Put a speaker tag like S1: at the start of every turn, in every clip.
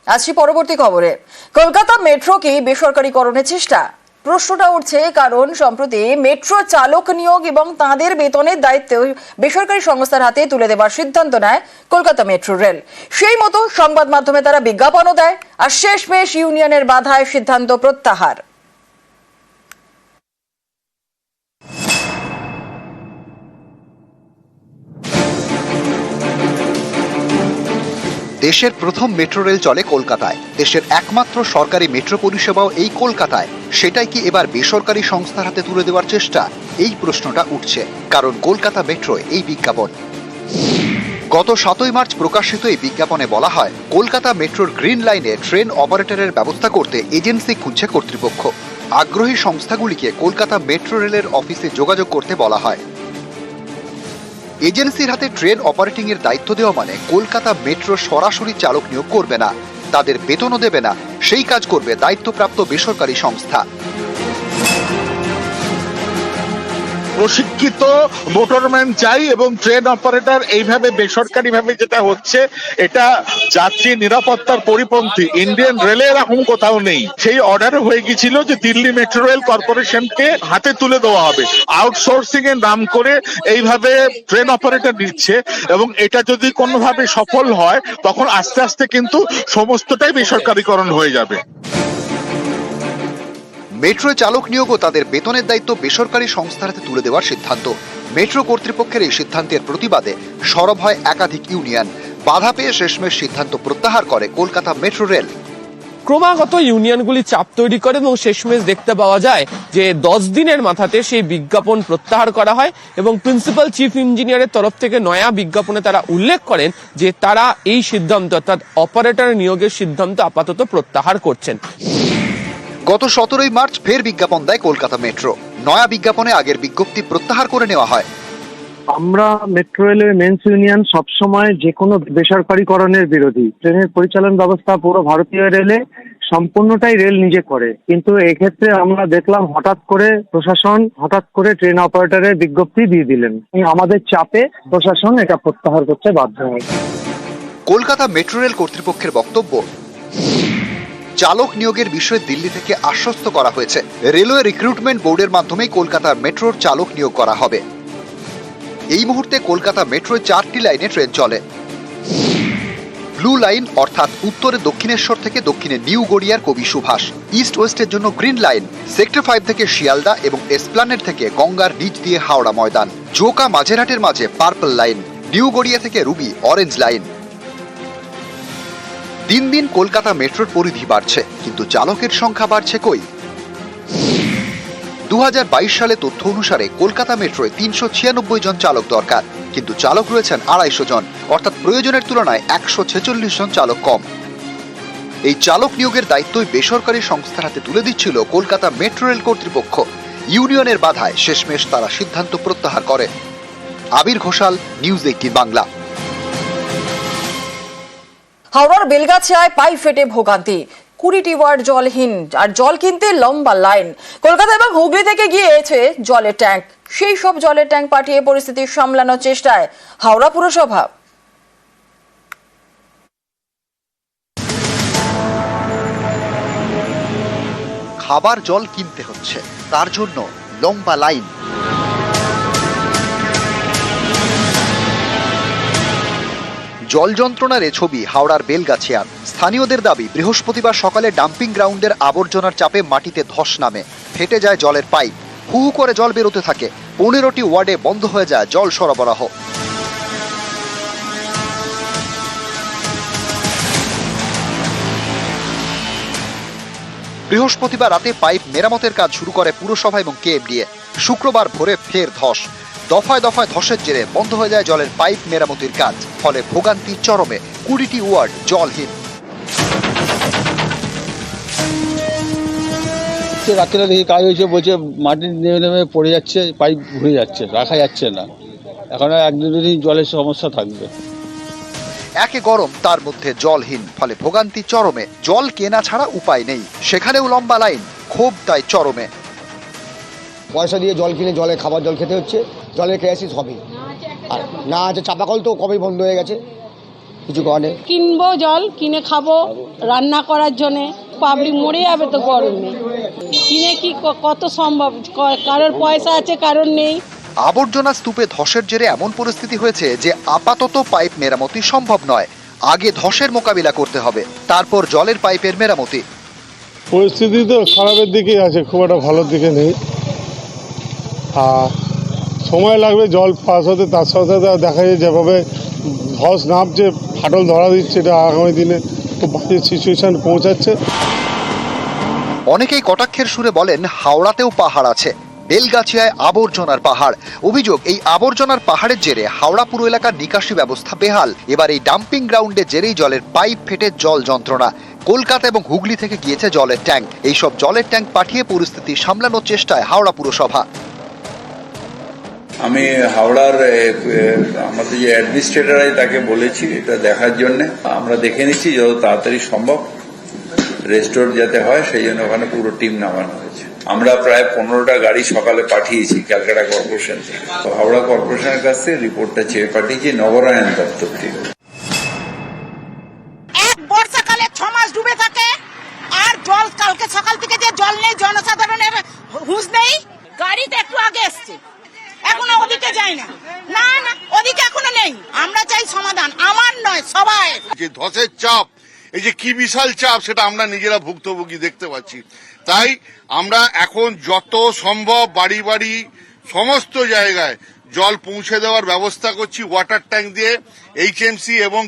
S1: আসছি পরবর্তী খবরে। কলকাতা মেট্রো কি বেসরকারীকরণের চেষ্টা? প্রশ্নটা উঠছে কারণ সম্প্রতি মেট্রো চালক নিয়োগ এবং তাঁদের বেতনের দায়িত্ব বেসরকারি সংস্থার হাতে তুলে দেওয়ার সিদ্ধান্ত নেয় কলকাতা মেট্রো রেল। সেই মতো সংবাদ মাধ্যমে তারা বিজ্ঞাপনও দেয়, আর শেষমেশ ইউনিয়নের বাধায় সিদ্ধান্ত প্রত্যাহার।
S2: দেশের প্রথম মেট্রো রেল চলে কলকাতায়। দেশের একমাত্র সরকারি মেট্রো পরিষেবাও এই কলকাতায়। সেটাই কি এবার বেসরকারি সংস্থার হাতে তুলে দেওয়ার চেষ্টা? এই প্রশ্নটা উঠছে কারণ কলকাতা মেট্রো এই বিজ্ঞাপন। গত 7ই মার্চ প্রকাশিত এই বিজ্ঞাপনে বলা হয়, কলকাতা মেট্রোর গ্রিন লাইনে ট্রেন অপারেটরের ব্যবস্থা করতে এজেন্সি খুঁজছে কর্তৃপক্ষ। আগ্রহী সংস্থাগুলিকে কলকাতা মেট্রো রেলের অফিসে যোগাযোগ করতে বলা হয়। এজেন্সির হাতে ট্রেন অপারেটিং এর দায়িত্ব দেওয়া মানে কলকাতা মেট্রো সরাসরি চালক নিয়োগ করবে না, তাদের বেতনও দেবে না, সেই কাজ করবে দায়িত্বপ্রাপ্ত বেসরকারি সংস্থা।
S3: প্রশিক্ষিত মোটরম্যান চাই এবং ট্রেন অপারেটর এইভাবে বেসরকারিভাবে যেটা হচ্ছে এটা যাত্রী নিরাপত্তার পরিপন্থী। ইন্ডিয়ান রেলে এরকম কোথাও নেই। সেই অর্ডার হয়ে গিয়েছিল যে দিল্লি মেট্রো রেল কর্পোরেশনকে হাতে তুলে দেওয়া হবে। আউটসোর্সিং এর নাম করে এইভাবে ট্রেন অপারেটর নিচ্ছে এবং এটা যদি কোনোভাবে সফল হয় তখন আস্তে আস্তে কিন্তু সমস্তটাই বেসরকারীকরণ হয়ে যাবে।
S2: মেট্রো চালক নিয়োগ ও তাদের বেতনের দায়িত্ব বেসরকারি সংস্থার হাতে তুলে দেওয়ার সিদ্ধান্ত। মেট্রো কর্তৃপক্ষের এই সিদ্ধান্তের প্রতিবাদে সরব হয় একাধিক ইউনিয়ন। বাধা পেয়ে শেষমেশ সিদ্ধান্ত প্রত্যাহার করে কলকাতা মেট্রো রেল।
S4: ক্রমাগত ইউনিয়নগুলি চাপ তৈরি করে এবং শেষমেশ দেখতে পাওয়া যায় যে 10 দিনের মাথাতে সেই বিজ্ঞাপন প্রত্যাহার করা হয় এবং প্রিন্সিপাল চিফ ইঞ্জিনিয়ারের তরফ থেকে নয়া বিজ্ঞাপনে তারা উল্লেখ করেন যে তারা এই সিদ্ধান্ত অর্থাৎ অপারেটর নিয়োগের সিদ্ধান্ত আপাতত প্রত্যাহার করছেন।
S2: গত 17ই মার্চ ফের বিজ্ঞাপন দেয় কলকাতা মেট্রো। নয়া বিজ্ঞাপনে আগের বিজ্ঞপ্তি প্রত্যাহার করে নেওয়া হয়।
S5: আমরা মেট্রো রেলের মেন্স ইউনিয়ন সবসময় যে কোনো বেসরকারীকরণের বিরোধী। ট্রেনের পরিচালন ব্যবস্থা পুরো ভারতীয় রেলে সম্পূর্ণটাই রেল নিজে করে, কিন্তু এক্ষেত্রে আমরা দেখলাম হঠাৎ করে প্রশাসন হঠাৎ করে ট্রেন অপারেটরের বিজ্ঞপ্তি দিয়ে দিলেন। আমাদের চাপে প্রশাসন এটা প্রত্যাহার করতে বাধ্য হয়।
S2: কলকাতা মেট্রো রেল কর্তৃপক্ষের বক্তব্য, চালক নিয়োগের বিষয়ে দিল্লি থেকে আশ্বস্ত করা হয়েছে। রেলওয়ে রিক্রুটমেন্ট বোর্ডের মাধ্যমেই কলকাতার মেট্রোর চালক নিয়োগ করা হবে। এই মুহূর্তে কলকাতা মেট্রোয় 4টি লাইনে ট্রেন চলে। ব্লু লাইন অর্থাৎ উত্তরে দক্ষিণেশ্বর থেকে দক্ষিণে নিউ গড়িয়ার কবি সুভাষ, ইস্ট ওয়েস্টের জন্য গ্রিন লাইন সেক্টর 5 থেকে শিয়ালদা এবং এসপ্লানেড থেকে গঙ্গার নিচ দিয়ে হাওড়া ময়দান, জোকা মাঝেরহাটের মাঝে পার্পল লাইন, নিউ গড়িয়া থেকে রুবি অরেঞ্জ লাইন। দিন দিন কলকাতা মেট্রোর পরিধি বাড়ছে, কিন্তু চালকের সংখ্যা বাড়ছে কই? 2022 সালে তথ্য অনুসারে কলকাতা মেট্রোয় 396 জন চালক দরকার, কিন্তু চালক রয়েছেন 250 জন, অর্থাৎ প্রয়োজনের তুলনায় 146 জন চালক কম। এই চালক নিয়োগের দায়িত্বই বেসরকারি সংস্থার হাতে তুলে দিচ্ছিল কলকাতা মেট্রো রেল কর্তৃপক্ষ। ইউনিয়নের বাধায় শেষমেশ তারা সিদ্ধান্ত প্রত্যাহার করে। আবির ঘোষাল, নিউজ 18 বাংলা।
S1: হাওড়ার বেলগাছিয়ায় পাইপ ফেটে ভোগান্তি, 20টি ওয়ার্ড জলহীন, আর জল কিনতে লম্বা লাইন। কলকাতা এবং হুগলি থেকে গিয়েছে জলের ট্যাঙ্ক, সেই সব জলের ট্যাঙ্ক পাঠিয়ে পরিস্থিতি সামলানোর চেষ্টায় হাওড়া পুরসভা।
S2: খাবার জল কিনতে হচ্ছে, তার জন্য লম্বা লাইন। জল যন্ত্রণার এ ছবি হাওড়ার বেলগাছিয়ার। স্থানীয়দের দাবি, বৃহস্পতিবার সকালে ডাম্পিং গ্রাউন্ডের আবর্জনার চাপে মাটিতে ধস নামে, ফেটে যায় জলের পাইপ, হু হু করে জল বেরোতে থাকে। 15টি ওয়ার্ডে বন্ধ হয়ে যায় জল সরবরাহ। বৃহস্পতিবার রাতে পাইপ মেরামতের কাজ শুরু করে পুরসভা এবং কেএমডিএ। শুক্রবার ভোরে ফের ধস, দফায় দফায় ধসের জেরে বন্ধ হয়ে যায় জলের পাইপ মেরামতির কাজ, ফলে ভোগান্তি চরমে, 20টি ওয়ার্ড জলহীন।
S6: রাত্রে দেখি কাজ হয়েছে, বলছে মাটি নেমে নেমে পড়ে যাচ্ছে, পাইপ ঘুরে যাচ্ছে, রাখা যাচ্ছে না। এখন 1-2 দিন জলের সমস্যা থাকবে।
S2: একে গরম, তার মধ্যে জলহীন, ফলে ভোগান্তি চরমে। জল কেনা ছাড়া উপায় নেই, সেখানেও লম্বা লাইন, ক্ষোভ তাই চরমে।
S7: পয়সা দিয়ে জল কিনে জলে খাবার জল খেতে হচ্ছে, জলের ক্রাইসিস হবে। আর না আছে চাপাকল তো কবেই বন্ধ হয়ে গেছে। কিছু করার নেই।
S8: কিনবো জল, কিনে খাবো রান্না করার জন্যে। পাবলিক মরে যাবে তো গরমে, কিনে কি কত সম্ভব? কারোর পয়সা আছে, কারোর নেই।
S2: আবর্জনা স্তূপে ধসের জেরে এমন পরিস্থিতি হয়েছে যে আপাতত পাইপ মেরামতি সম্ভব নয়। আগে ধসের মোকাবিলা করতে হবে, তারপর জলের পাইপের মেরামতি।
S9: পরিস্থিতি তো খারাপের দিকেই আছে, খুব একটা ভালোর দিকে নেই। আর সময় লাগবে জল পাস হতে, তার সাথে সাথে দেখা যায় যেভাবে ধস নামছে, ফাটল ধরা দিচ্ছে, এটা আগামী দিনে খুব বাজে সিচুয়েশন পৌঁছাচ্ছে।
S2: অনেকেই কটাক্ষের সুরে বলেন হাওড়াতেও পাহাড় আছে, বেলগাছিয়ায় আবর্জনার পাহাড়। অভিযোগ, এই আবর্জনার পাহাড়ের জেরে হাওড়া পুরো এলাকার নিকাশি ব্যবস্থা বেহাল। এবার এই ডাম্পিং গ্রাউন্ডে জেরেই জলের পাইপ ফেটে জল যন্ত্রণা। কলকাতা এবং হুগলি থেকে গিয়েছে জলের ট্যাঙ্ক। এইসব জলের ট্যাঙ্ক পাঠিয়ে পরিস্থিতি সামলানোর চেষ্টায় হাওড়া পুরসভা।
S10: আমি হাওড়ার আমাদের যে অ্যাডমিনিস্ট্রেটর আছে তাকে বলেছি এটা দেখার জন্য। আমরা দেখে নিচ্ছি যত তাড়াতাড়ি সম্ভব রেস্টোর যাতে হয়, সেই জন্য ওখানে পুরো টিম নামানো হয়েছে। আমরা প্রায় 15টা গাড়ি সকালে পাঠিয়েছি ক্যালকাটা কর্পোরেশন থেকে। তো হাওড়া কর্পোরেশনের কাছ থেকে রিপোর্টটা চেয়ে পাঠিয়েছি নগরায়ণ দপ্তর থেকে।
S8: এক বর্ষাকালে 6 মাস ডুবে থাকে, আর জল কালকে সকাল থেকে যে জল নেই, জনসাধারণের হুঁশ নেই। গাড়িতে একটু আগে এসছে, এখনো ওদিকে যায় না। না না, ওদিকে এখনো নেই। আমরা চাই সমাধান, আমার নয় সবাই।
S11: যে ধসের চাপ, এই যে কি বিশাল চাপ, সেটা আমরা নিজেরা ভুক্তভোগী দেখতে পাচ্ছি। তাই আমরা এখন যত সম্ভব বাড়ি বাড়ি সমস্ত জায়গায় জল পৌঁছে দেওয়ার ব্যবস্থা করছি। ওয়াটার ট্যাঙ্ক দিয়ে HMC এবং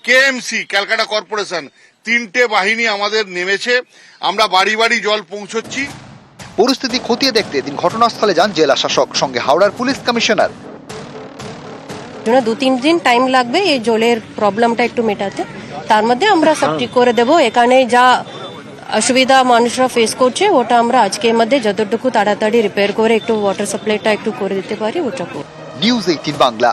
S11: KMC ক্যালকাটা কর্পোরেশন 3টে বাহিনী আমাদের নেমেছে। আমরা বাড়ি বাড়ি জল পৌঁছচ্ছি।
S2: পরিস্থিতি খতিয়ে দেখতে এদিন ঘটনাস্থলে যান জেলা শাসক, সঙ্গে হাওড়ার পুলিশ কমিশনার।
S12: 2-3 দিন টাইম লাগবে এই জলের প্রবলেমটা একটু মেটাতে। তার মধ্যে আমরা সব ঠিক করে দেবো। এখানে যা অসুবিধা মানুষরা ফেস করছে ওটা আমরা আজকের মধ্যে যতটুকু তাড়াতাড়ি রিপেয়ার করে একটু ওয়াটার সাপ্লাইটা একটু করে দিতে পারি ওটা করব।
S2: নিউজ 18 বাংলা।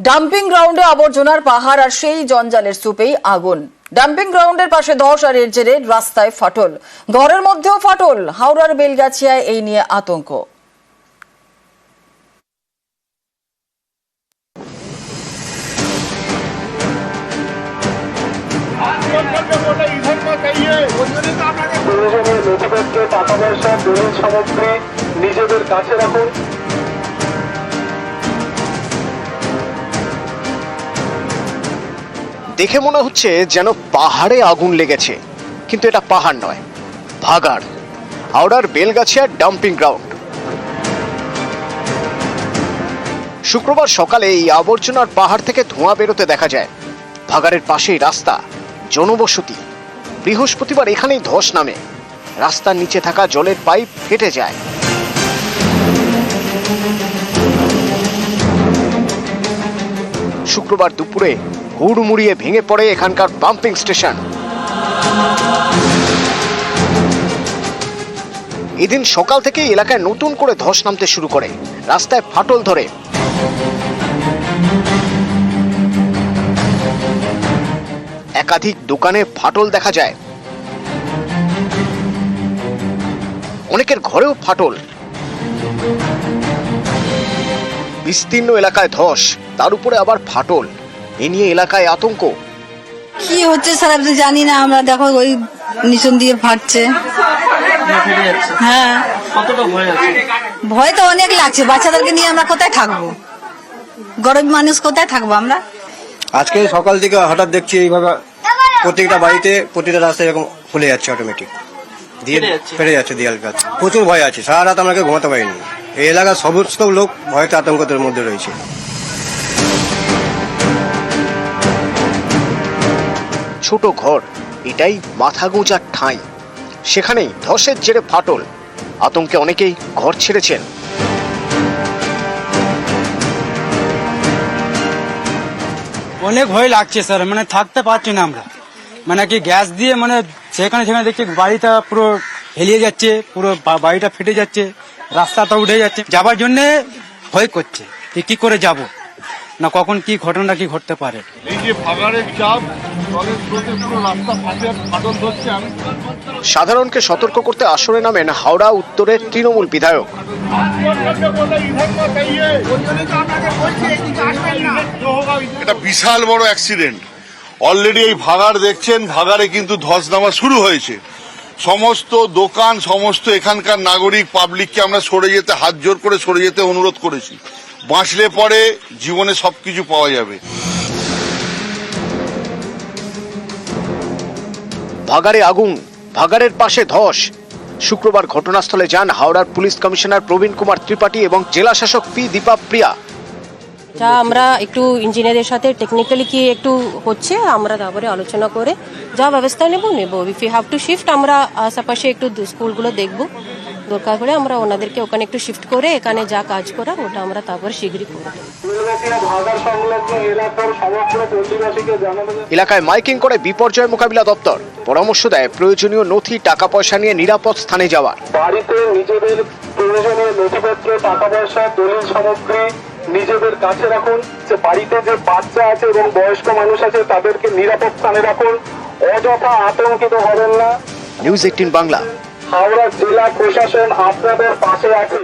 S1: ডাম্পিং গ্রাউন্ডে আবর্জনার পাহাড় আর সেই জঞ্জালের স্তূপেই আগুন। ডাম্পিং গ্রাউন্ডের পাশে ধস আর এর জেরে রাস্তায় ফাটল, ঘরের মধ্যেও ফাটল। হাওড়ার বেলগাছিয়ায় এই নিয়ে আতঙ্ক।
S9: নিজেদের কাছে রাখুন।
S13: দেখে মনে হচ্ছে যেন পাহাড়ে আগুন লেগেছে, কিন্তু এটা পাহাড় নয়, ভাগাড়। হাওড়ার বেলগাছিয়ার ডাম্পিং গ্রাউন্ড। শুক্রবার সকালে এই আবর্জনার পাহাড় থেকে ধোঁয়া বেরোতে দেখা যায়। ভাগাড়ের পাশেই রাস্তা, জনবসতি। বৃহস্পতিবার এখানেই ধস নামে, রাস্তার নিচে থাকা জলের পাইপ ফেটে যায়। শুক্রবার দুপুরে হুড়মুড়িয়ে ভেঙে পড়ে এখানকার পাম্পিং স্টেশন। এদিন সকাল থেকে এলাকায় নতুন করে ধস নামতে শুরু করে, রাস্তায় ফাটল ধরে। একাধিক দোকানে ফাটল দেখা যায়, অনেকের ঘরেও ফাটল। বিস্তীর্ণ এলাকায় ধস, তার উপরে আবার ফাটল। এ নিয়ে এলাকায় আতঙ্ক।
S12: কি হচ্ছে স্যার আপনি জানি না, আমরা দেখো ওই নিচন দিয়ে ফাটছে। হ্যাঁ, ভয় তো অনেক লাগছে। বাচ্চাদেরকে নিয়ে আমরা কোথায় থাকবো? গরিব মানুষ কোথায় থাকবো আমরা?
S7: আজকে সকাল থেকে হঠাৎ দেখছি এইভাবে প্রত্যেকটা বাড়িতে, প্রতিটা রাস্তায় এরকম খুলে যাচ্ছে, অটোমেটিক দিয়ে ফেটে যাচ্ছে দেয়াল গাছ। প্রচুর ভয় আছে, সারা রাত আমাকে ঘুমাতে পারিনি। এই এলাকার সমস্ত লোক ভয়তে আতঙ্কের মধ্যে রয়েছে।
S13: ছোট ঘর, এটাই মাথা গোঁজার ঠাঁই। সেখানেই ধসের জেরে ফাটল। আতঙ্কে অনেকেই ঘর ছেড়েছেন।
S6: অনেক ভয় লাগছে স্যার, মানে থাকতে পারছি না আমরা। মানে কি গ্যাস দিয়ে মানে সেখানে দেখছি বাড়িটা পুরো হেলিয়ে যাচ্ছে, পুরো বাড়িটা ফেটে যাচ্ছে, রাস্তাটা উঠে যাচ্ছে। যাবার জন্য ভয় করছে, কি করে যাব। না কখন কি ঘটনা কি ঘটতে পারে।
S3: এই যে ভাগাড়ের চাপ, জলের স্রোতে পুরো রাস্তা ফাটল ধরছে।
S13: সাধারণকে সতর্ক করতে আসরে নামেন হাওড়া উত্তরের তৃণমূল বিধায়ক।
S11: এটা বিশাল বড় অ্যাক্সিডেন্ট। অলরেডি এই ভাগাড় দেখছেন, ভাগাড়ে কিন্তু ধস নামা শুরু হয়েছে। সমস্ত দোকান, সমস্ত এখানকার নাগরিক পাবলিককে আমরা সরে যেতে, হাত জোর করে সরে যেতে অনুরোধ করেছি। বাঁচলে পরে জীবনে সবকিছু পাওয়া যাবে।
S13: ভাগাড়ে আগুন, ভাগাড়ের পাশে ধস। শুক্রবার ঘটনাস্থলে যান হাওড়ার পুলিশ কমিশনার প্রবীণ কুমার ত্রিপাঠী এবং জেলা শাসক পি দীপা প্রিয়া।
S12: যা আমরা একটু ইঞ্জিনিয়ারের সাথে টেকনিক্যালি কি একটু হচ্ছে আমরা তারপরে আলোচনা করে যা ব্যবস্থা নেব। If you have to shift, আমরা আশেপাশে একটু স্কুলগুলো দেখব, দরকার পড়ে আমরা ওনাদেরকে ওখানে একটু শিফট করে এখানে যা কাজ করা ওটা আমরা তারপরে শীঘ্রই করে দেব।
S13: এলাকায় মাইকিং করে বিপর্যয় মোকাবিলা দপ্তর পরামর্শ দেয় প্রয়োজনীয় নথি, টাকা পয়সা নিয়ে নিরাপদ স্থানে যাওয়ার।
S5: বাড়িতে নিজেদের প্রয়োজনীয় নথিপত্র, টাকা পয়সা, দলিল সামগ্রী নিজেদের কাছে রাখুন। যে বাড়িতে যে বাচ্চা আছে এবং বয়স্ক মানুষ আছে তাদেরকে নিরাপদ স্থানে রাখুন। অযথা আতঙ্কিত হবেন না।
S13: নিউজ 18 বাংলা।
S5: হাওড়া জেলা প্রশাসন আপনাদের পাশে আছে।